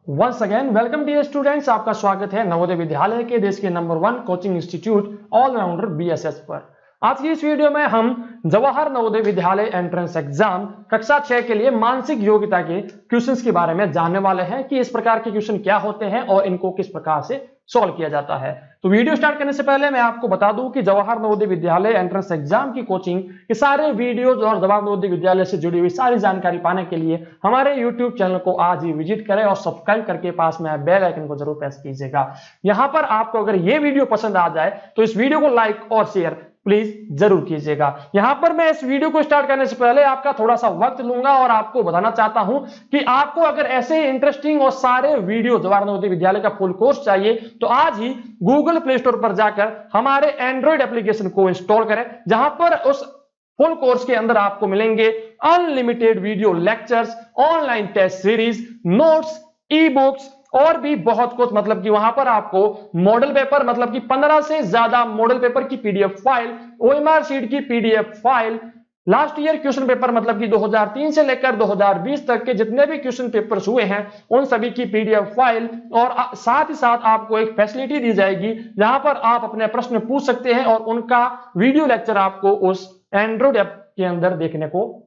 Once again welcome dear students, आपका स्वागत है नवोदय विद्यालय के देश के number 1 coaching institute all-rounder BSS पर। आज की इस वीडियो में हम जवाहर नवोदय विद्यालय एंट्रेंस एग्जाम कक्षा 6 के लिए मानसिक योग्यता के क्वेश्चंस के बारे में जानने वाले हैं कि इस प्रकार के क्वेश्चन क्या होते हैं और इनको किस प्रकार से सॉल्व किया जाता है। तो वीडियो स्टार्ट करने से पहले मैं आपको बता दूं कि जवाहर नवोदय विद्यालय एंट्रेंस एग्जाम की कोचिंग के सारे वीडियोज और जवाहर नवोदय विद्यालय से जुड़ी हुई सारी जानकारी पाने के लिए हमारे यूट्यूब चैनल को आज ही विजिट करें और सब्सक्राइब करके पास में बेल आइकन को जरूर प्रेस कीजिएगा। यहां पर आपको अगर ये वीडियो पसंद आ जाए तो इस वीडियो को लाइक और शेयर प्लीज जरूर कीजिएगा। यहां पर मैं इस वीडियो को स्टार्ट करने से पहले आपका थोड़ा सा वक्त लूंगा और आपको बताना चाहता हूं कि आपको अगर ऐसे इंटरेस्टिंग और सारे वीडियो जवाहर नवोदय विद्यालय का फुल कोर्स चाहिए तो आज ही गूगल प्ले स्टोर पर जाकर हमारे एंड्रॉइड एप्लीकेशन को इंस्टॉल करें, जहां पर उस फुल कोर्स के अंदर आपको मिलेंगे unlimited video lectures, online test series, notes, ebooks और भी बहुत कुछ। मतलब कि वहां पर आपको मॉडल पेपर, मतलब कि 15 से ज्यादा मॉडल पेपर की पीडीएफ फाइल, ओएमआर शीट की PDF file, last year question paper मतलब कि 2003 से लेकर 2020 तक के जितने भी क्वेश्चन पेपर्स हुए हैं उन सभी की पीडीएफ फाइल, और साथ ही साथ आपको एक फैसिलिटी दी जाएगी जहां पर आप अपने प्रश्न पूछ सकते हैं और उनका वीडियो लेक्चर आपको उस एंड्रॉइड ऐप के अंदर देखने को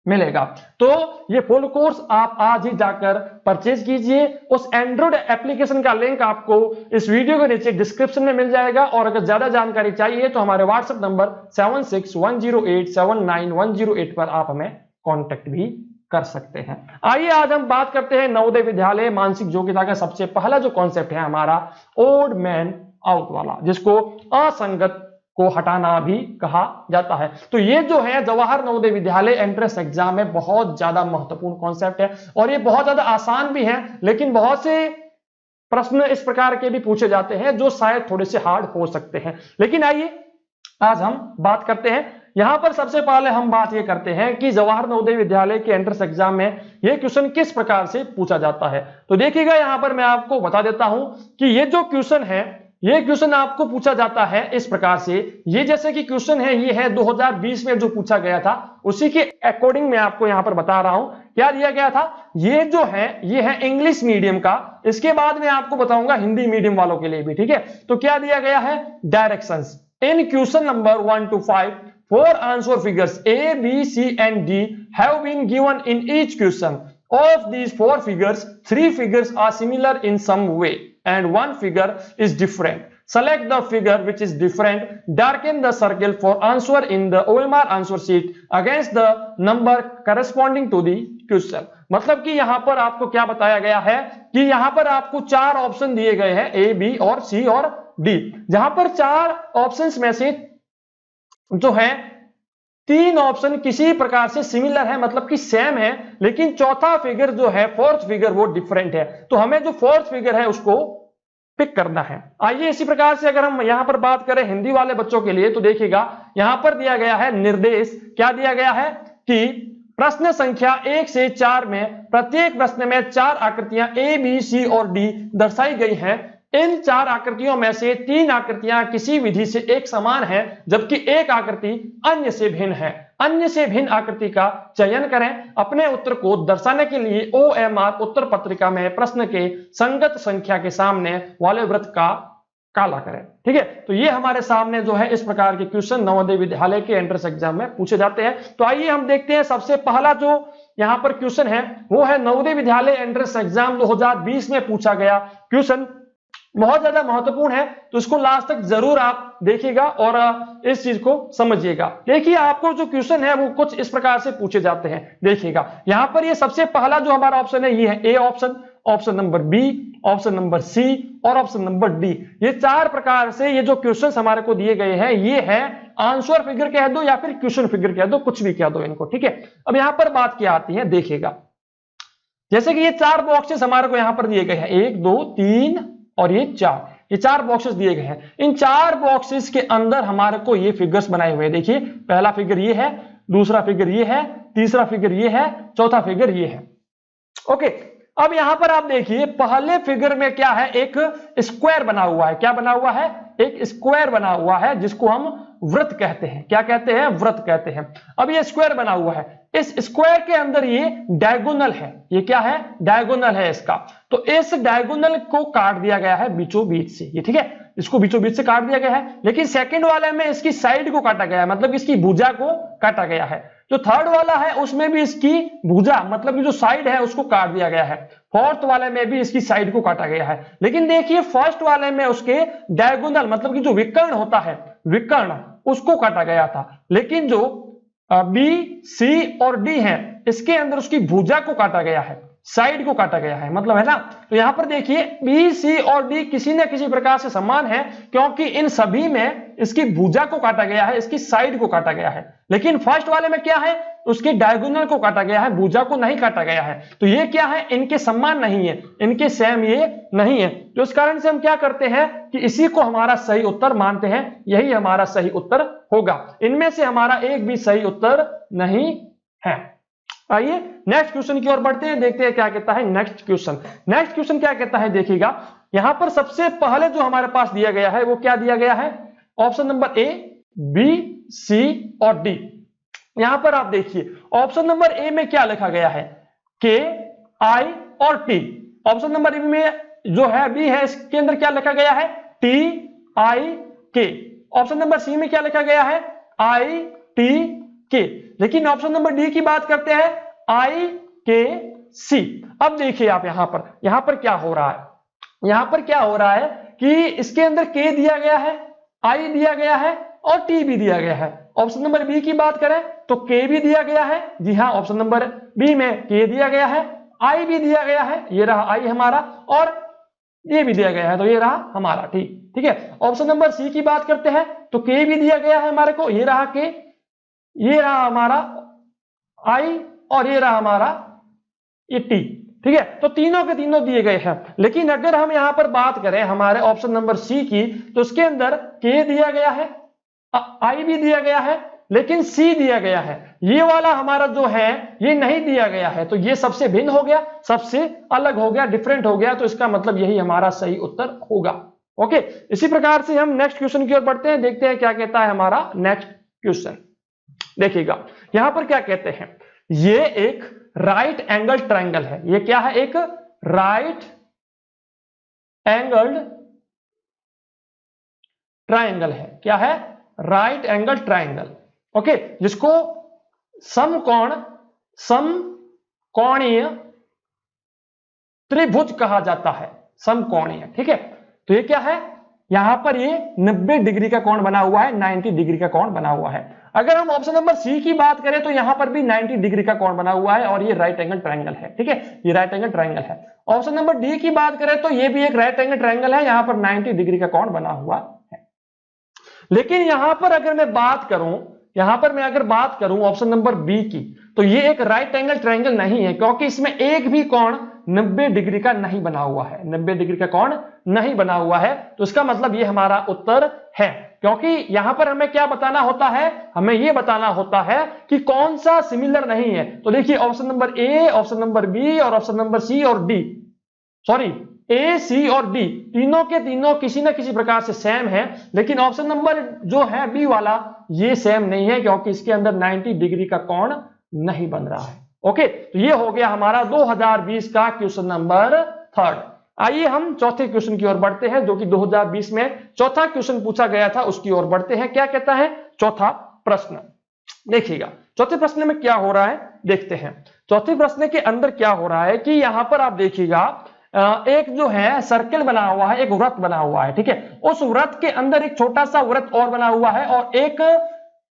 मिलेगा। तो ये फुल कोर्स आप आज ही जाकर परचेज कीजिए। उस एंड्रॉइड एप्लीकेशन का लिंक आपको इस वीडियो के नीचे डिस्क्रिप्शन में मिल जाएगा, और अगर ज्यादा जानकारी चाहिए तो हमारे व्हाट्सएप नंबर 7610879108 पर आप हमें कांटेक्ट भी कर सकते हैं। आइए आज हम बात करते हैं नवोदय विद्यालय मानसिक योग्यता का सबसे पहला जो कॉन्सेप्ट है हमारा ओड मैन आउट वाला, जिसको असंगत को हटाना भी कहा जाता है। तो ये जो है जवाहर नवोदय विद्यालय एंट्रेंस एग्जाम में बहुत ज्यादा महत्वपूर्ण कॉन्सेप्ट है और ये बहुत ज्यादा आसान भी है, लेकिन बहुत से प्रश्न इस प्रकार के भी पूछे जाते हैं जो शायद थोड़े से हार्ड हो सकते हैं। लेकिन आइए आज हम बात करते हैं। यहां पर सबसे पहले हम बात ये करते हैं कि जवाहर नवोदय विद्यालय के एंट्रेंस एग्जाम में ये क्वेश्चन किस प्रकार से पूछा जाता है। तो देखिएगा, यहां पर मैं आपको बता देता हूं कि ये जो क्वेश्चन है, ये क्वेश्चन आपको पूछा जाता है इस प्रकार से। ये जैसे कि क्वेश्चन है, ये है 2020 में जो पूछा गया था, उसी के अकॉर्डिंग मैं आपको यहां पर बता रहा हूं क्या दिया गया था। ये जो है ये है इंग्लिश मीडियम का, इसके बाद में आपको बताऊंगा हिंदी मीडियम वालों के लिए भी, ठीक है। तो क्या दिया गया है, directions in question number 1 to 5 4 answer figures A, B, C and D have been given in each question. Of these 4 figures, 3 figures are similar in some way and 1 figure is different. Select the figure which is different. Darken the circle for answer in the OMR answer sheet against the number corresponding to the question. मतलब कि यहां पर आपको क्या बताया गया है कि यहां पर आपको 4 ऑप्शन दिए गए हैं, A, B और C और D, जहां पर 4 ऑप्शंस में से जो है 3 ऑप्शन किसी प्रकार से सिमिलर है, मतलब कि सेम है, लेकिन चौथा फिगर जो है, फोर्थ फिगर, वो डिफरेंट है। तो हमें जो फोर्थ फिगर है उसको पिक करना है। आइए इसी प्रकार से अगर हम यहां पर बात करें हिंदी वाले बच्चों के लिए, तो देखिएगा यहां पर दिया गया है निर्देश। क्या दिया गया है कि प्रश्न संख्या 1 से 4 में प्रत्येक प्रश्न में 4 आकृतियां A, B, C और D दर्शाई गई हैं। इन 4 आकृतियों में से 3 आकृतियां किसी विधि से एक समान हैं, जबकि एक आकृति अन्य से भिन्न है। अन्य से भिन्न आकृति का चयन करें। अपने उत्तर को दर्शाने के लिए OMR उत्तर पत्रिका में प्रश्न के संगत संख्या के सामने वाले वृत्त का काला करें, ठीक है। तो ये हमारे सामने जो है इस प्रकार के क्वेश्चन नवोदय विद्यालय के एंट्रेंस एग्जाम में पूछे जाते हैं। तो आइए हम देखते हैं सबसे पहला जो यहां पर क्वेश्चन है वो है नवोदय विद्यालय एंट्रेंस एग्जाम 2020 में पूछा गया क्वेश्चन, बहुत ज्यादा महत्वपूर्ण है। तो इसको लास्ट तक जरूर आप देखिएगा और इस चीज को समझिएगा। देखिए आपको जो क्वेश्चन है वो कुछ इस प्रकार से पूछे जाते हैं। देखिएगा यहां पर ये सबसे पहला जो हमारा ऑप्शन है ये है A option, option number B, option number C और ऑप्शन नंबर डी। ये 4 प्रकार से ये जो क्वेश्चन हमारे को दिए गए हैं ये है आंसर फिगर कह दो या फिर क्वेश्चन फिगर कह दो, कुछ भी कह दो इनको, ठीक है। अब यहां पर बात क्या आती है, देखिएगा जैसे कि ये 4 बॉक्सेस हमारे को यहां पर दिए गए हैं, 1 2 3 और ये 4, ये 4 बॉक्सेस दिए गए हैं। इन 4 बॉक्सेस के अंदर हमारे को ये फिगर्स बनाए हुए हैं। देखिए पहला फिगर ये है, दूसरा फिगर ये है, तीसरा फिगर ये है, चौथा फिगर ये है, ओके। अब यहां पर आप देखिए पहले फिगर में क्या है, एक स्क्वायर बना हुआ है। क्या बना हुआ है, एक स्क्वायर बना हुआ है जिसको हम वृत्त कहते हैं। क्या कहते हैं? वृत्त कहते हैं। अब ये स्क्वायर बना हुआ है, इस स्क्वायर के अंदर ये डायगोनल है। ये क्या है? डायगोनल है इसका। तो इस डायगोनल को काट दिया गया है बीचों बीच से, ये ठीक है, इसको बीचों बीच से काट दिया गया है। लेकिन सेकंड वाले में इसकी साइड को काटा गया है, मतलब इसकी भुजा को काटा गया है। जो थर्ड वाला है उसमें भी इसकी भुजा मतलब जो साइड है उसको काट दिया गया है। फोर्थ वाले में भी इसकी साइड को काटा गया है। लेकिन देखिए फर्स्ट वाले में उसके डायगोनल मतलब कि जो विकर्ण होता है, विकर्ण उसको काटा गया था। लेकिन जो बी, सी और डी है इसके अंदर उसकी भुजा को काटा गया है, साइड को काटा गया है, मतलब है ना। तो यहां पर देखिए बी, सी और डी किसी न किसी प्रकार से समान है, क्योंकि इन सभी में इसकी भुजा को काटा गया है, इसकी साइड को काटा गया है। लेकिन फर्स्ट वाले में क्या है? उसके डायगोनल को काटा गया है, भुजा को नहीं काटा गया है। तो ये क्या है? इनके समान नहीं है, इनके सेम ये नहीं है। तो इस कारण से हम क्या करते हैं कि इसी को हमारा सही उत्तर मानते हैं, यही हमारा सही उत्तर होगा। इनमें से हमारा एक भी सही उत्तर नहीं है। आइए नेक्स्ट क्वेश्चन की ओर बढ़ते हैं, देखते हैं क्या कहता है नेक्स्ट क्वेश्चन। नेक्स्ट क्वेश्चन क्या कहता है देखिएगा। यहां पर सबसे पहले जो हमारे पास दिया गया है वो क्या दिया गया है? ऑप्शन नंबर ए, बी, सी और डी। यहां पर आप देखिए ऑप्शन नंबर ए में क्या लिखा गया है? के, आई और टी। ऑप्शन नंबर ए में जो है बी है इसके अंदर क्या लिखा गया है? टी, आई, के। ऑप्शन नंबर सी में क्या लिखा गया है? आई, टी, के। लेकिन ऑप्शन नंबर डी की बात करते हैं, आई, के, सी। अब देखिए आप यहां पर क्या हो रहा है? यहां पर क्या हो रहा है कि इसके अंदर के दिया गया है, आई दिया गया है और टी भी दिया गया है। ऑप्शन नंबर बी की बात करें तो के भी दिया गया है, जी हाँ, ऑप्शन नंबर बी में के दिया गया है, आई भी दिया गया है, ये रहा आई हमारा, और ये भी दिया गया है, तो ये रहा हमारा, ठीक है। ऑप्शन नंबर सी की बात करते हैं तो के भी दिया गया है हमारे को, ये रहा के, ये रहा हमारा आई और ये रहा हमारा ये टी, ठीक है। तो तीनों के तीनों दिए गए हैं। लेकिन अगर हम यहां पर बात करें हमारे ऑप्शन नंबर सी की, तो उसके अंदर के दिया गया है, आई भी दिया गया है, लेकिन सी दिया गया है। ये वाला हमारा जो है ये नहीं दिया गया है, तो ये सबसे भिन्न हो गया, सबसे अलग हो गया, डिफरेंट हो गया। तो इसका मतलब यही हमारा सही उत्तर होगा। ओके, इसी प्रकार से हम नेक्स्ट क्वेश्चन की ओर बढ़ते हैं, देखते हैं क्या कहता है हमारा नेक्स्ट क्वेश्चन। देखिएगा यहां पर क्या कहते हैं, ये एक राइट एंगल ट्रायंगल है। ये क्या है? एक राइट एंगल्ड ट्रायंगल है। क्या है? Right angle triangle. ओके, जिसको समकोणीय त्रिभुज कहा जाता है, समकोणीय, ठीक है। तो ये क्या है? यहां पर ये 90 डिग्री का कोण बना हुआ है, 90 डिग्री का कोण बना हुआ है। अगर हम ऑप्शन नंबर सी की बात करें तो यहां पर भी 90 डिग्री का कोण बना हुआ है और ये राइट एंगल ट्रायंगल है, ठीक है, ये राइट एंगल ट्रायंगल है। ऑप्शन नंबर डी की बात करें तो ये भी एक राइट एंगल ट्रायंगल है, यहां पर 90 डिग्री का कोण बना हुआ है। लेकिन यहां पर अगर मैं बात करूं ऑप्शन नंबर बी की, तो ये एक राइट एंगल ट्रायंगल नहीं है, क्योंकि इसमें एक भी कोण 90 डिग्री का नहीं बना हुआ है, 90 डिग्री का कोण नहीं बना हुआ है। तो इसका मतलब ये हमारा उत्तर है, क्योंकि यहां पर हमें क्या बताना होता है? हमें यह बताना होता है कि कौन सा सिमिलर नहीं है। तो देखिए option number A, option number B और ऑप्शन नंबर सी और डी, सॉरी ए, सी और डी, तीनों के तीनों किसी न किसी प्रकार से सेम है। लेकिन ऑप्शन नंबर जो है बी वाला ये सेम नहीं है, क्योंकि इसके अंदर 90 डिग्री का कोण नहीं बन रहा है। ओके, तो ये हो गया हमारा 2020 का क्वेश्चन नंबर 3। आइए हम चौथे क्वेश्चन की ओर बढ़ते हैं, जो कि 2020 में चौथा क्वेश्चन पूछा गया था, उसकी ओर बढ़ते हैं। क्या कहता है चौथा प्रश्न? देखिएगा चौथे प्रश्न में क्या हो रहा है, देखते हैं। चौथे प्रश्न के अंदर क्या हो रहा है कि यहां पर आप देखिएगा एक जो है सर्कल बना हुआ है, एक वृत्त बना हुआ है, ठीक है। उस वृत्त के अंदर एक छोटा सा वृत्त और बना हुआ है और एक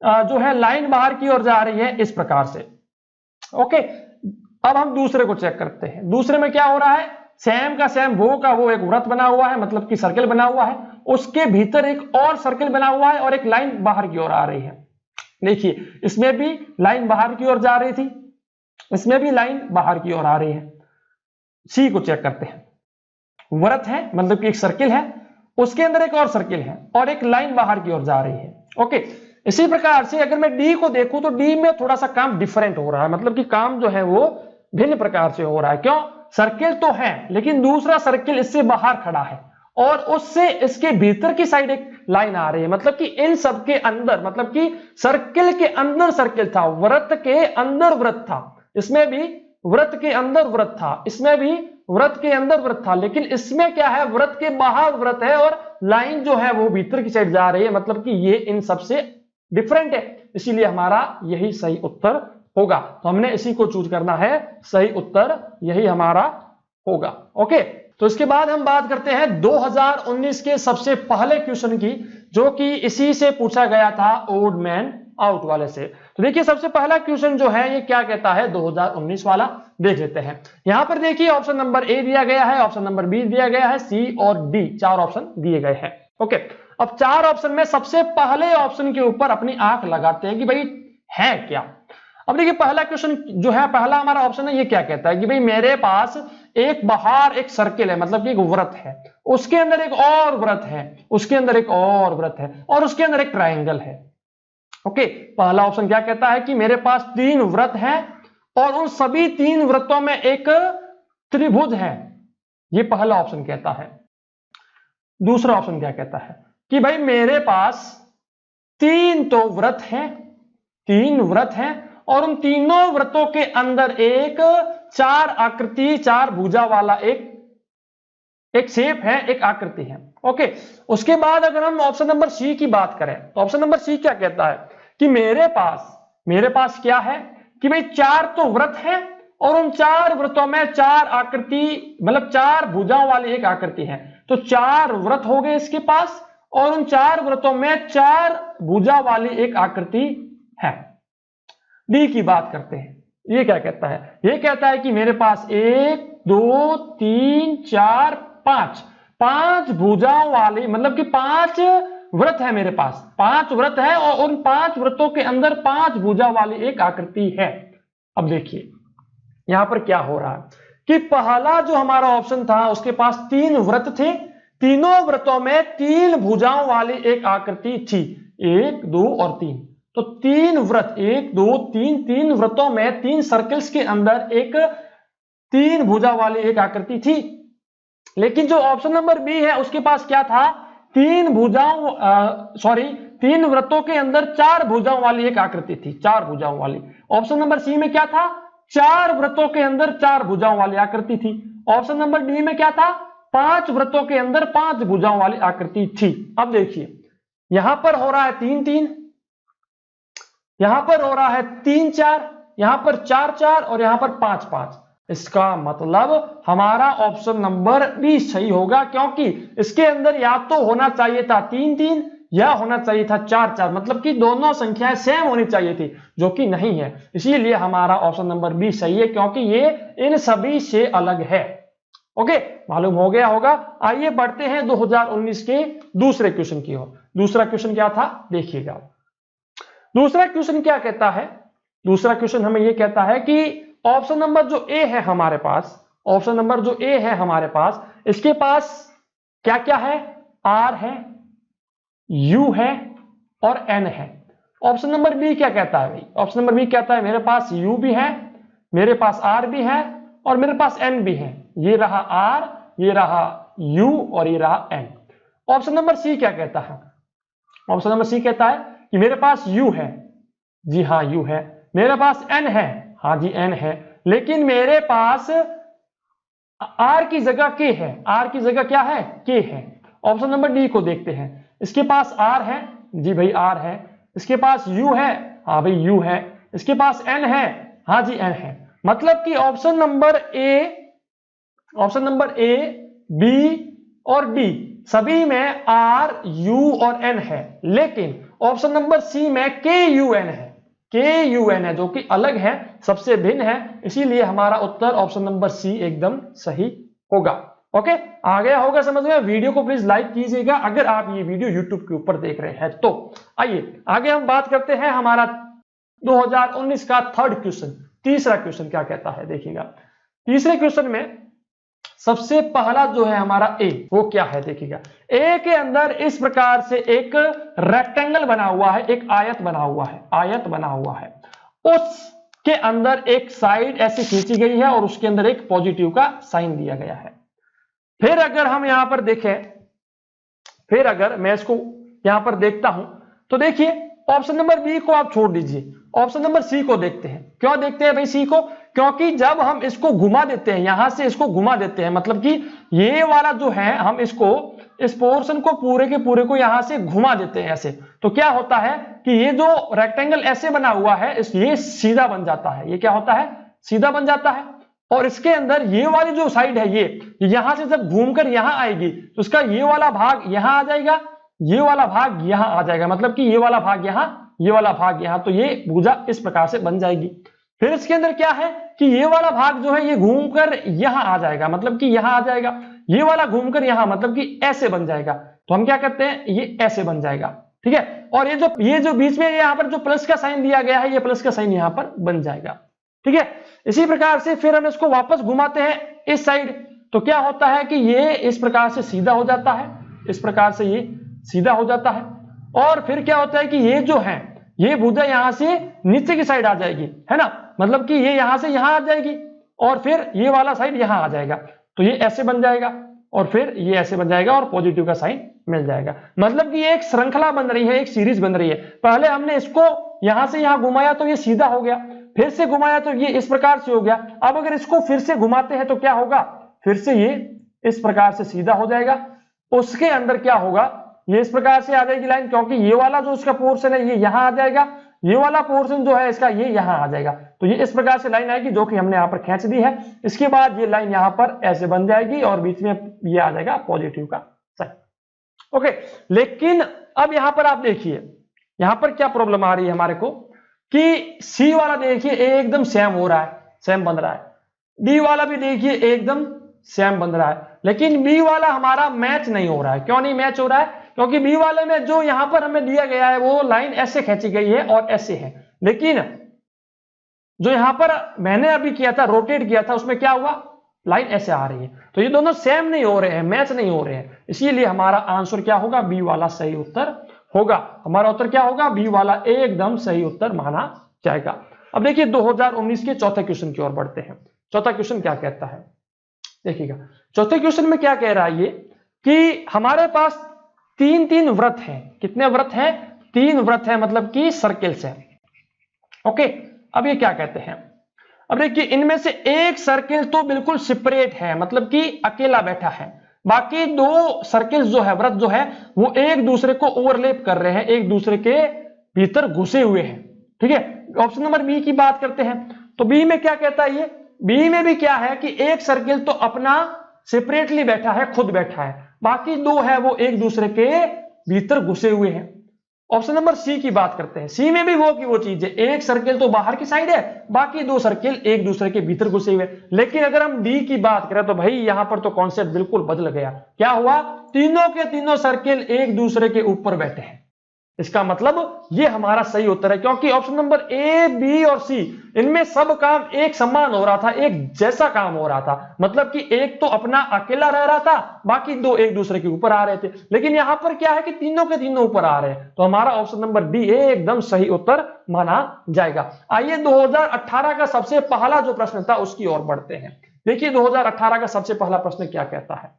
जो है लाइन बाहर की ओर जा रही है इस प्रकार से। ओके, अब हम दूसरे को चेक करते हैं। दूसरे में क्या हो रहा है? सेम का सेम वो का वो एक वृत्त बना हुआ है, मतलब कि सर्कल बना हुआ है, उसके भीतर एक और सर्कल बना हुआ है और एक लाइन बाहर की ओर आ रही है। देखिए इसमें भी लाइन बाहर की ओर जा रही थी, इसमें भी लाइन बाहर की ओर आ रही है। सी को चेक करते हैं। वृत्त है मतलब कि एक सर्किल है, उसके अंदर एक और सर्किल है और एक लाइन बाहर की ओर जा रही है। ओके, इसी प्रकार से अगर मैं डी को देखूं तो डी में थोड़ा सा काम डिफरेंट हो रहा है, मतलब कि काम जो है वो भिन्न प्रकार से हो रहा है। क्यों? सर्किल तो है लेकिन दूसरा सर्किल इससे बाहर खड़ा है और उससे इसके भीतर की साइड एक लाइन आ रही है, मतलब कि इन सब के अंदर, मतलब कि सर्किल के अंदर सर्किल था, वृत्त के अंदर वृत्त था, इसमें भी वृत्त के अंदर वृत्त था, इसमें भी वृत्त के अंदर वृत्त था, लेकिन इसमें क्या है, वृत्त के बाहर वृत्त है और लाइन जो है वो भीतर की साइड जा रही है, मतलब कि ये इन सबसे डिफरेंट है, इसीलिए हमारा यही सही उत्तर होगा। तो हमने इसी को चूज करना है, सही उत्तर यही हमारा होगा। ओके, तो इसके बाद हम बात करते हैं 2019 के सबसे पहले क्वेश्चन की, जो कि इसी से पूछा गया था ओड मैन आउट वाले से। तो देखिए सबसे पहला क्वेश्चन जो है ये क्या कहता है 2019 वाला, देख लेते हैं। यहां पर देखिए ऑप्शन नंबर ए दिया गया है, ऑप्शन नंबर बी दिया गया है, सी और डी, चार ऑप्शन दिए गए हैं। ओके, अब चार ऑप्शन में सबसे पहले ऑप्शन के ऊपर अपनी आंख लगाते हैं कि भाई है क्या। अब देखिए पहला क्वेश्चन जो है, पहला हमारा ऑप्शन है, ये क्या कहता है कि भाई मेरे पास एक बाहर एक सर्किल है, मतलब कि एक वृत्त है, उसके अंदर एक और वृत्त है, उसके अंदर एक और वृत्त है, और उसके अंदर एक ट्रायंगल है। ओके, पहला ऑप्शन क्या कहता है कि मेरे पास तीन वृत्त हैं और उन सभी तीन वृत्तों में एक त्रिभुज है, ये पहला ऑप्शन कहता है। दूसरा ऑप्शन क्या कहता है कि भाई मेरे पास तीन तो वृत्त हैं, तीन वृत्त हैं और उन तीनों वृत्तों के अंदर एक चार आकृति, चार भुजा वाला एक शेप है, एक आकृति है। ओके, उसके बाद अगर हम ऑप्शन नंबर सी की बात करें तो ऑप्शन नंबर सी क्या कहता है कि मेरे पास क्या है कि भाई चार तो वृत्त हैं और उन चार वृत्तों में चार आकृति, मतलब चार भुजाओं वाली एक आकृति है। तो चार वृत्त हो गए इसके पास और उन चार वृत्तों में चार भुजा वाली एक आकृति है। डी की बात करते हैं, ये क्या कहता है, ये कहता है कि मेरे पास एक दो तीन चार पांच, पांच भुजाओं वाली, मतलब कि पांच वृत्त है, मेरे पास पांच वृत्त है और उन पांच वृत्तों के अंदर पांच भुजा वाली एक आकृति है। अब देखिए यहां पर क्या हो रहा है कि पहला जो हमारा ऑप्शन था उसके पास तीन वृत्त थे, तीनों वृत्तों में तीन भुजाओं वाली एक आकृति थी, एक दो और तीन। तो तीन वृत्त, एक दो तीन, तीन वृत्तों में तीन सर्कल्स के अंदर एक तीन भुजा वाली एक आकृति थी। लेकिन जो ऑप्शन नंबर बी है उसके पास क्या था, तीन वृत्तों के अंदर चार भुजाओं वाली एक आकृति थी, चार भुजाओं वाली। ऑप्शन नंबर सी में क्या था, चार वृत्तों के अंदर चार भुजाओं वाली आकृति थी। ऑप्शन नंबर डी में क्या था, पांच वृत्तों के अंदर पांच भुजाओं वाली आकृति थी। अब देखिए यहां पर हो रहा है तीन तीन, यहां पर हो रहा है तीन चार, यहां पर चार चार और यहां पर पांच पांच। इसका मतलब हमारा ऑप्शन नंबर बी सही होगा, क्योंकि इसके अंदर या तो होना चाहिए था तीन तीन या होना चाहिए था चार चार, मतलब कि दोनों संख्याएं सेम होनी चाहिए थी, जो कि नहीं है। इसीलिए हमारा ऑप्शन नंबर बी सही है, क्योंकि ये इन सभी से अलग है। ओके, मालूम हो गया होगा। आइए बढ़ते हैं 2019 के दूसरे क्वेश्चन की ओर। दूसरा क्वेश्चन क्या था देखिएगा। दूसरा क्वेश्चन क्या कहता है, दूसरा क्वेश्चन हमें यह कहता है कि ऑप्शन नंबर जो ए है हमारे पास, ऑप्शन नंबर जो ए है हमारे पास, इसके पास क्या क्या है, आर है, यू है और एन है। ऑप्शन नंबर बी क्या कहता है भाई, ऑप्शन नंबर बी कहता है मेरे पास यू भी है, मेरे पास आर भी है और मेरे पास एन भी है। ये रहा आर, ये रहा यू और ये रहा एन। ऑप्शन नंबर सी क्या कहता है, ऑप्शन नंबर सी कहता है कि मेरे पास यू है, जी हाँ यू है, मेरे पास एन है, हाँ जी एन है, लेकिन मेरे पास आर की जगह के है, आर की जगह क्या है, के है। ऑप्शन नंबर डी को देखते हैं, इसके पास आर है, जी भाई आर है, इसके पास यू है, हाँ भाई यू है, इसके पास एन है, हाँ जी एन है। मतलब कि ऑप्शन नंबर ए, बी और डी सभी में आर, यू और एन है, लेकिन ऑप्शन नंबर सी में के यू एन है, के यू एन है, जो कि अलग है, सबसे भिन्न है। इसीलिए हमारा उत्तर ऑप्शन नंबर सी एकदम सही होगा। ओके, आ गया होगा समझ में। वीडियो को प्लीज लाइक कीजिएगा अगर आप ये वीडियो यूट्यूब के ऊपर देख रहे हैं तो। आइए आगे हम बात करते हैं हमारा 2019 का थर्ड क्वेश्चन। तीसरा क्वेश्चन क्या कहता है देखिएगा। तीसरे क्वेश्चन में सबसे पहला जो है हमारा ए, वो क्या है देखिएगा। ए के अंदर इस प्रकार से एक रेक्टेंगल बना हुआ है, एक आयत बना हुआ है, आयत बना हुआ है, उसके अंदर एक साइड ऐसे खींची गई है और उसके अंदर एक पॉजिटिव का साइन दिया गया है। फिर अगर हम यहां पर देखें फिर अगर मैं इसको यहां पर देखता हूं तो देखिए ऑप्शन नंबर बी को आप छोड़ दीजिए, ऑप्शन नंबर सी को देखते हैं। क्यों देखते हैं भाई सी को? क्योंकि जब हम इसको घुमा देते हैं, यहां से इसको घुमा देते हैं, मतलब कि ये वाला जो है हम इसको इस पोर्शन को पूरे के पूरे को यहां से घुमा देते हैं ऐसे, तो क्या होता है कि ये जो रेक्टेंगल ऐसे बना हुआ है ये सीधा बन जाता है। ये क्या होता है? सीधा बन जाता है। और इसके अंदर ये वाली जो साइड है ये यहां से जब घूमकर यहां आएगी तो इसका ये वाला भाग यहां आ जाएगा, ये वाला भाग यहां आ जाएगा, मतलब कि ये वाला भाग यहां, ये वाला भाग यहां, तो ये भुजा इस प्रकार से बन जाएगी। फिर इसके अंदर क्या है कि ये वाला भाग जो है ये घूमकर यहां आ जाएगा, मतलब कि यहां आ जाएगा, ये वाला घूमकर यहां, मतलब कि ऐसे बन जाएगा। तो हम क्या करते हैं, ये ऐसे बन जाएगा, ठीक है। और ये जो बीच में यहां पर जो प्लस का साइन दिया गया है, ये प्लस का साइन यहां पर बन जाएगा, ठीक है। इसी प्रकार से फिर हम इसको वापस घुमाते हैं इस साइड, तो क्या होता है कि ये इस प्रकार से सीधा हो जाता है, इस प्रकार से ये सीधा हो जाता है। और फिर क्या होता है कि ये जो है ये भुजा यहां से नीचे की साइड आ जाएगी, है ना, मतलब कि ये यहां से यहां आ जाएगी और फिर ये वाला साइड यहां आ जाएगा, तो ये ऐसे बन जाएगा और फिर ये ऐसे बन जाएगा और पॉजिटिव का साइन मिल जाएगा। मतलब कि ये एक श्रृंखला बन रही है, एक सीरीज बन रही है। पहले हमने इसको यहां से यहां घुमाया तो ये सीधा हो गया, फिर से घुमाया तो ये इस प्रकार से हो गया। अब अगर इसको फिर से घुमाते हैं तो क्या होगा, फिर से ये इस प्रकार से सीधा हो जाएगा। उसके अंदर क्या होगा, ये इस प्रकार से आ जाएगी लाइन, क्योंकि ये वाला जो इसका पोर्शन है ये यहां आ जाएगा, ये वाला पोर्शन जो है इसका ये यहां आ जाएगा, तो ये इस प्रकार से लाइन आएगी जो कि हमने यहां पर खींच दी है। इसके बाद ये लाइन यहां पर ऐसे बन जाएगी और बीच में ये आ जाएगा पॉजिटिव का साइन। ओके, लेकिन अब यहां पर आप देखिए यहां पर क्या प्रॉब्लम आ रही है हमारे को कि सी वाला देखिए एकदम सेम हो रहा है, सेम बन रहा है, डी वाला भी देखिए एकदम सेम बन रहा है, लेकिन बी वाला हमारा मैच नहीं हो रहा है। क्यों नहीं मैच हो रहा है? क्योंकि बी वाले में जो यहां पर हमें दिया गया है वो लाइन ऐसे खींची गई है और ऐसे है, लेकिन जो यहां पर मैंने अभी किया था, रोटेट किया था, उसमें क्या हुआ, लाइन ऐसे आ रही है। तो ये दोनों सेम नहीं हो रहे हैं, मैच नहीं हो रहे हैं, इसीलिए हमारा आंसर क्या होगा, बी वाला सही उत्तर होगा। हमारा उत्तर क्या होगा, बी वाला एकदम सही उत्तर माना जाएगा। अब देखिए 2019 के चौथे क्वेश्चन की ओर बढ़ते हैं। चौथा क्वेश्चन क्या कहता है, देखिएगा चौथे क्वेश्चन में क्या कह रहा है ये कि हमारे पास तीन व्रत हैं। कितने व्रत हैं? 3 व्रत हैं, मतलब कि सर्किल्स हैं। ओके, अब ये क्या कहते हैं, अब देखिए इनमें से एक सर्किल तो बिल्कुल सेपरेट है, मतलब कि अकेला बैठा है, बाकी 2 सर्किल्स जो है, व्रत जो है, वो एक दूसरे को ओवरलैप कर रहे हैं, एक दूसरे के भीतर घुसे हुए हैं, ठीक है। ऑप्शन नंबर बी की बात करते हैं, तो बी में क्या कहता है ये, बी में भी क्या है कि एक सर्किल तो अपना सेपरेटली बैठा है, खुद बैठा है, बाकी 2 है वो एक दूसरे के भीतर घुसे हुए हैं। ऑप्शन नंबर सी की बात करते हैं, सी में भी वो चीज है, एक सर्किल तो बाहर की साइड है, बाकी 2 सर्किल एक दूसरे के भीतर घुसे हुए। लेकिन अगर हम डी की बात करें तो भाई यहां पर तो कॉन्सेप्ट बिल्कुल बदल गया। क्या हुआ, तीनों के तीनों सर्किल एक दूसरे के ऊपर बैठे हैं। इसका मतलब ये हमारा सही उत्तर है, क्योंकि ऑप्शन नंबर ए, बी और सी इनमें सब काम एक समान हो रहा था, एक जैसा काम हो रहा था, मतलब कि एक तो अपना अकेला रह रहा था, बाकी 2 एक दूसरे के ऊपर आ रहे थे। लेकिन यहां पर क्या है कि तीनों के तीनों ऊपर आ रहे हैं, तो हमारा ऑप्शन नंबर डी एकदम सही उत्तर माना जाएगा। आइए 2018 का सबसे पहला जो प्रश्न था उसकी ओर बढ़ते हैं। देखिए 2018 का सबसे पहला प्रश्न क्या कहता है,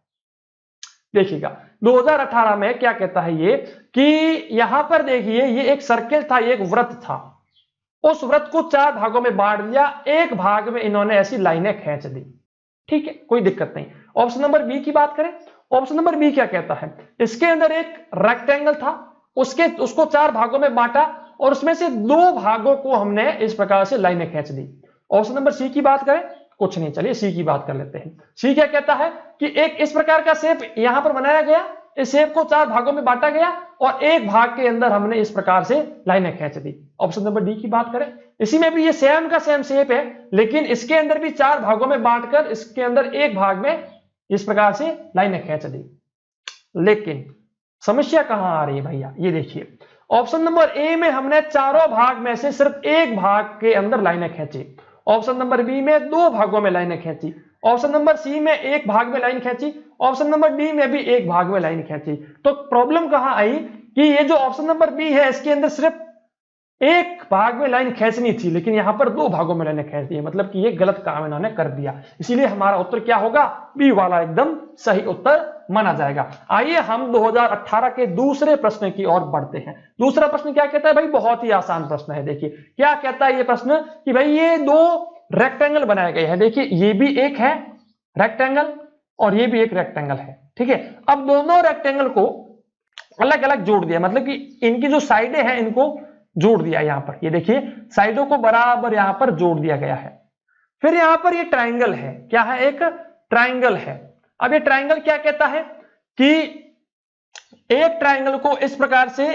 देखिएगा 2018 में क्या कहता है ये कि यहां पर देखिए ये एक सर्किल था, एक वृत्त था, उस वृत्त को 4 भागों में बांट दिया, एक भाग में इन्होंने ऐसी लाइनें खींच दी, ठीक है, कोई दिक्कत नहीं। ऑप्शन नंबर बी की बात करें, ऑप्शन नंबर बी क्या कहता है, इसके अंदर एक रेक्टेंगल था, उसको 4 भागों में बांटा और उसमें से 2 भागों को हमने इस प्रकार से लाइनें खींच दी। ऑप्शन नंबर सी की बात करें, कुछ नहीं, चलिए सी की बात कर लेते हैं। सी क्या कहता है कि एक इस प्रकार का शेप यहां पर बनाया गया, इस शेप को 4 भागों में बांटा गया और एक भाग के अंदर हमने इस प्रकार से लाइनें खींच दी। ऑप्शन नंबर डी की बात करें, इसी में भी ये सेम का सेम शेप है, लेकिन इसके अंदर भी 4 भागों में बांटकर इसके अंदर एक भाग में इस प्रकार से लाइनें खींच दी। लेकिन समस्या कहां आ रही है भैया, ये देखिए ऑप्शन नंबर ए में हमने चारों भाग में से सिर्फ एक भाग के अंदर लाइनें खींची, ऑप्शन नंबर बी में 2 भागों में लाइनें खींची, ऑप्शन नंबर सी में एक भाग में लाइन खींची, ऑप्शन नंबर डी में भी एक भाग में लाइन खींची। तो प्रॉब्लम कहां आई कि ये जो ऑप्शन नंबर बी है इसके अंदर सिर्फ एक भाग में लाइन खींचनी थी लेकिन यहां पर दो भागों में लाइन खींच दी, मतलब कि ये गलत काम इन्होंने कर दिया, इसीलिए हमारा उत्तर क्या होगा, बी वाला एकदम सही उत्तर माना जाएगा। आइए हम 2018 के दूसरे प्रश्न की ओर बढ़ते हैं। दूसरा प्रश्न क्या कहता है भाई, बहुत ही आसान प्रश्न है। देखिए क्या कहता है ये प्रश्न कि भाई ये दो रेक्टेंगल बनाए गए हैं, देखिए ये भी एक है रेक्टेंगल और ये भी एक रेक्टेंगल है, ठीक है। अब दोनों रेक्टेंगल को अलग अलग जोड़ दिया, मतलब कि इनकी जो साइडें हैं इनको जोड़ दिया, यहां पर ये देखिए साइडों को बराबर यहां पर जोड़ दिया गया है। फिर यहां पर ये ट्राइंगल है, क्या है, एक ट्राइंगल है। अब ये ट्राइंगल क्या कहता है कि एक ट्राइंगल को इस प्रकार से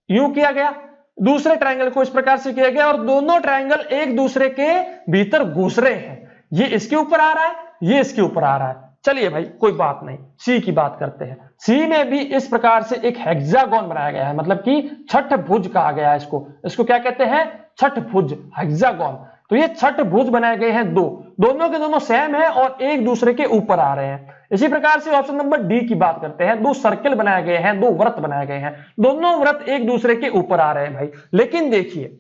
यूं किया गया, दूसरे ट्राइंगल को इस प्रकार से किया गया और दोनों ट्राइंगल एक दूसरे के भीतर घुस रहे हैं। ये इसके ऊपर आ रहा है, ये इसके ऊपर आ रहा है। चलिए भाई कोई बात नहीं, सी की बात करते हैं। सी में भी इस प्रकार से एक हेक्सागोन बनाया गया है, मतलब कि छठभुज कहा गया है इसको क्या कहते हैं, छठभुज, हेक्सागोन। तो ये छठभुज बनाए गए हैं दोनों के दोनों सेम है और एक दूसरे के ऊपर आ रहे हैं। इसी प्रकार से ऑप्शन नंबर डी की बात करते हैं। दो सर्कल बनाए गए हैं, दो वृत्त बनाए गए हैं, दोनों वृत्त एक दूसरे के ऊपर आ रहे हैं भाई। लेकिन देखिए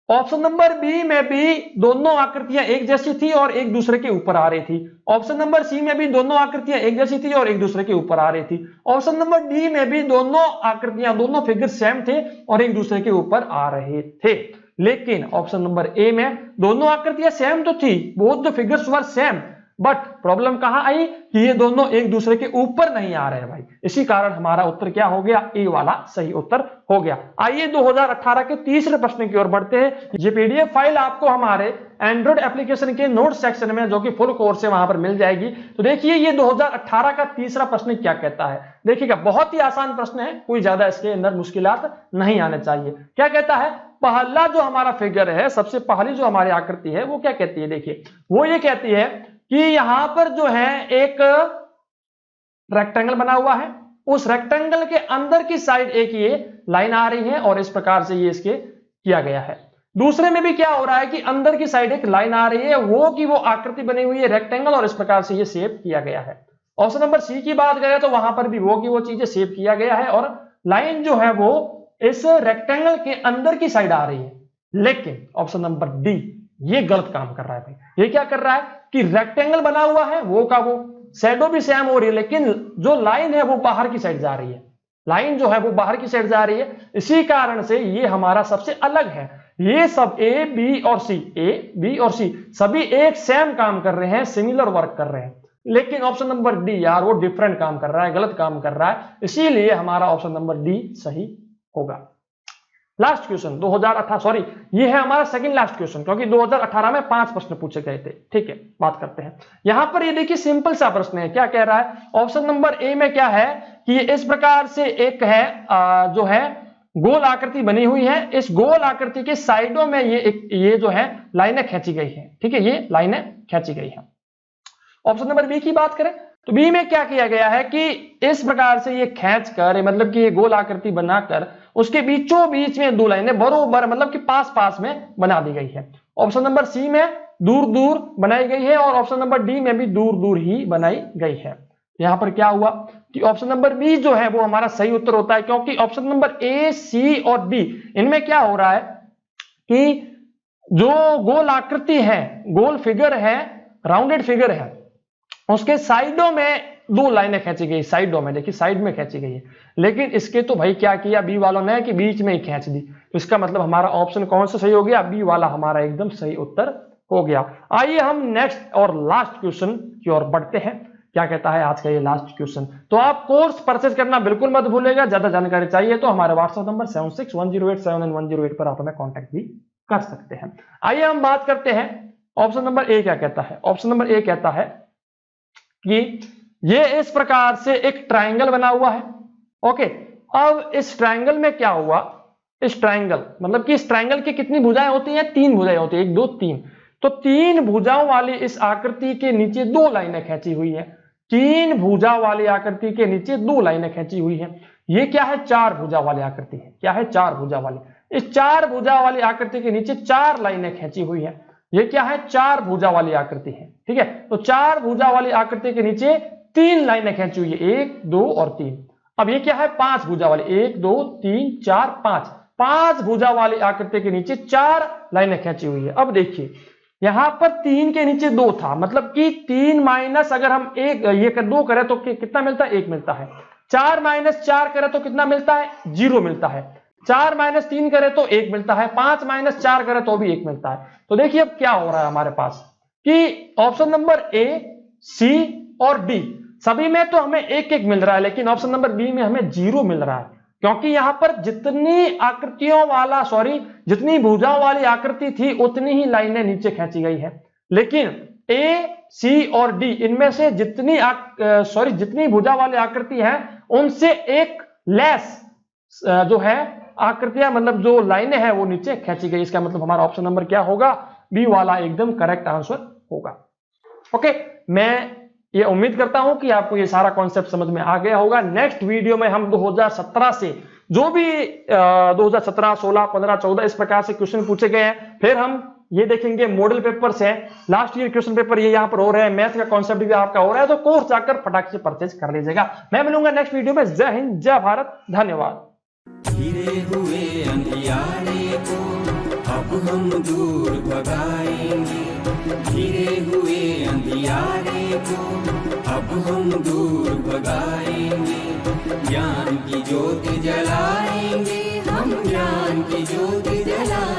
ऑप्शन नंबर बी में भी दोनों आकृतियां एक जैसी थी और एक दूसरे के ऊपर आ रही थी। ऑप्शन नंबर सी में भी दोनों आकृतियां एक जैसी थी और एक दूसरे के ऊपर आ रही थी। ऑप्शन नंबर डी में भी दोनों आकृतियां, दोनों फिगर सेम थे और एक दूसरे के ऊपर आ रहे थे। लेकिन ऑप्शन नंबर ए में दोनों आकृतियां सेम तो थी, both the figures were same, but problem कहां आई कि ये दोनों एक दूसरे के ऊपर नहीं आ रहे हैं भाई। इसी कारण हमारा उत्तर क्या हो गया, ए वाला सही उत्तर हो गया। आइए 2018 के तीसरे प्रश्न की ओर बढ़ते हैं। ये पीडीएफ फाइल आपको हमारे एंड्रॉइड एप्लीकेशन के नोट सेक्शन में, जो कि फुल कोर्स है, वहां पर मिल जाएगी। तो देखिए ये 2018 का तीसरा प्रश्न क्या कहता है। देखिएगा बहुत ही आसान प्रश्न है, कोई ज्यादा इसके अंदर मुश्किलात नहीं आने चाहिए। क्या कहता है, पहला जो हमारा फिगर है, सबसे पहली जो हमारी आकृति है वो क्या कहती है, देखिए वो ये कहती है कि यहां पर जो है एक रेक्टेंगल बना हुआ है, उस रेक्टेंगल के अंदर की साइड एक ये लाइन आ रही है और इस प्रकार से ये इसके किया गया है। दूसरे में भी क्या हो रहा है कि अंदर की साइड एक लाइन आ रही है, वो की वो आकृति बनी हुई है रेक्टेंगल और इस प्रकार से ये शेप किया गया है। ऑप्शन नंबर सी की बात करें तो वहां पर भी वो की वो चीजें शेप किया गया है और लाइन जो है वो इस रेक्टेंगल के अंदर की साइड आ रही है। लेकिन ऑप्शन नंबर डी ये गलत काम कर रहा है भाई। ये क्या कर रहा है कि रेक्टेंगल बना हुआ है, वो का वो शैडो भी सेम हो रही है, लेकिन जो लाइन है वो बाहर की साइड जा रही है, लाइन जो है वो बाहर की साइड जा रही है। इसी कारण से ये हमारा सबसे अलग है। ये सब ए बी और सी, ए बी और सी सभी एक सेम काम कर रहे हैं, सिमिलर वर्क कर रहे हैं। लेकिन ऑप्शन नंबर डी यार वो डिफरेंट काम कर रहा है, गलत काम कर रहा है, इसीलिए हमारा ऑप्शन नंबर डी सही होगा। लास्ट क्वेश्चन 2018, सॉरी ये है हमारा सेकंड लास्ट क्वेश्चन, क्योंकि 2018 में 5 प्रश्न पूछे गए थे। ठीक है, बात करते हैं। यहां पर ये देखिए सिंपल सा प्रश्न है। क्या कह रहा है, ऑप्शन नंबर ए में क्या है कि इस प्रकार से एक है जो है गोल आकृति बनी हुई है, इस गोल आकृति के साइडों में ये जो है लाइनें खींची गई है। ठीक है, ये लाइनें खींची गई है। ऑप्शन नंबर बी की बात करें तो बी में क्या किया गया है कि इस प्रकार से ये खींच कर, मतलब कि ये गोल आकृति बनाकर उसके बीचों बीच में दो लाइनें बरोबर, मतलब कि पास पास में बना दी गई है। ऑप्शन नंबर सी में दूर दूर बनाई गई है और ऑप्शन नंबर डी में भी दूर दूर ही बनाई गई है। यहां पर क्या हुआ कि ऑप्शन नंबर बी जो है वो हमारा सही उत्तर होता है, क्योंकि ऑप्शन नंबर ए, सी और बी इनमें क्या हो रहा है कि जो गोल आकृति है, गोल फिगर है, राउंडेड फिगर है, उसके साइडों में दो लाइनें खींची गई, साइडों में देखिए साइड में खींची गई है। लेकिन इसके तो भाई क्या किया बी वालों ने कि बीच में ही खींच दी, तो इसका मतलब हमारा ऑप्शन कौन सा सही हो गया, बी वाला हमारा एकदम सही उत्तर हो गया। आइए हम नेक्स्ट और लास्ट क्वेश्चन की ओर बढ़ते हैं। क्या कहता है आज का ये लास्ट क्वेश्चन। तो आप कोर्स परचेज करना बिल्कुल मत भूलिएगा। ज्यादा जानकारी चाहिए तो हमारे व्हाट्सएप नंबर 7610879108 पर आप हमें कॉन्टेक्ट भी कर सकते हैं। आइए हम बात करते हैं ऑप्शन नंबर ए क्या कहता है। ऑप्शन नंबर ए कहता है कि ये इस प्रकार से एक ट्राइंगल बना हुआ है। ओके, अब इस ट्राइंगल में क्या हुआ, इस ट्राइंगल मतलब कि इस ट्राइंगल की कितनी भुजाएं होती हैं, 3 भुजाएं होती है, 1 2 3। तो 3 भुजाओं वाली इस आकृति के नीचे 2 लाइनें खींची हुई है। 3 भुजा वाली आकृति के नीचे 2 लाइनें खींची हुई है। ये क्या है, 4 भुजा वाली आकृति है। क्या है, 4 भुजा वाली। इस 4 भुजा वाली आकृति के नीचे 4 लाइनें खींची हुई है। ये क्या है, 4 भुजा वाली आकृति है। ठीक है, तो 4 भुजा वाली आकृति के नीचे 3 लाइनें खींची हुई है, 1 2 और 3। अब ये क्या है, 5 भुजा वाली, 1 2 3 4 5। 5 भुजा वाली आकृति के नीचे 4 लाइनें खींची हुई है। अब देखिए यहां पर 3 के नीचे 2 था, मतलब कि 3 माइनस अगर हम एक ये 2 करें तो कितना मिलता है, 1 मिलता है। 4 माइनस 4 करें तो कितना मिलता है, 0 मिलता है। 4 माइनस 3 करें तो 1 मिलता है। 5 माइनस 4 करें तो भी 1 मिलता है। तो देखिए अब क्या हो रहा है हमारे पास कि ऑप्शन नंबर ए, सी और डी सभी में तो हमें 1-1 मिल रहा है, लेकिन ऑप्शन नंबर बी में हमें 0 मिल रहा है, क्योंकि यहां पर जितनी भुजाओं वाली आकृति थी उतनी ही लाइनें नीचे खींची गई है। लेकिन ए, सी और डी इनमें से जितनी भुजा वाली आकृति है उनसे एक लेस जो है आकृतियां, मतलब जो लाइनें हैं वो नीचे खींची गई। इसका मतलब हमारा ऑप्शन नंबर क्या होगा, बी वाला एकदम करेक्ट आंसर होगा। ओके, मैं ये उम्मीद करता हूं कि आपको ये सारा कॉन्सेप्ट समझ में आ गया होगा। नेक्स्ट वीडियो में हम 2017 से जो भी 2017, 16, 15, 14 इस प्रकार से क्वेश्चन पूछे गए हैं, फिर हम ये देखेंगे मॉडल पेपर से लास्ट ईयर क्वेश्चन पेपर ये यहाँ पर हो रहे हैं, मैथ का कॉन्सेप्ट भी आपका हो रहा है, तो कोर्स जाकर फटाक से परचेज कर लीजिएगा। मैं मिलूंगा नेक्स्ट वीडियो में। जय हिंद, जय भारत, धन्यवाद। घिरे हुए अंधियारे को अब हम दूर भगाएंगे, घिरे हुए अंधियारे को अब हम दूर भगाएंगे, ज्ञान की ज्योति जलाएंगे, हम ज्ञान की ज्योति जलाएंगे।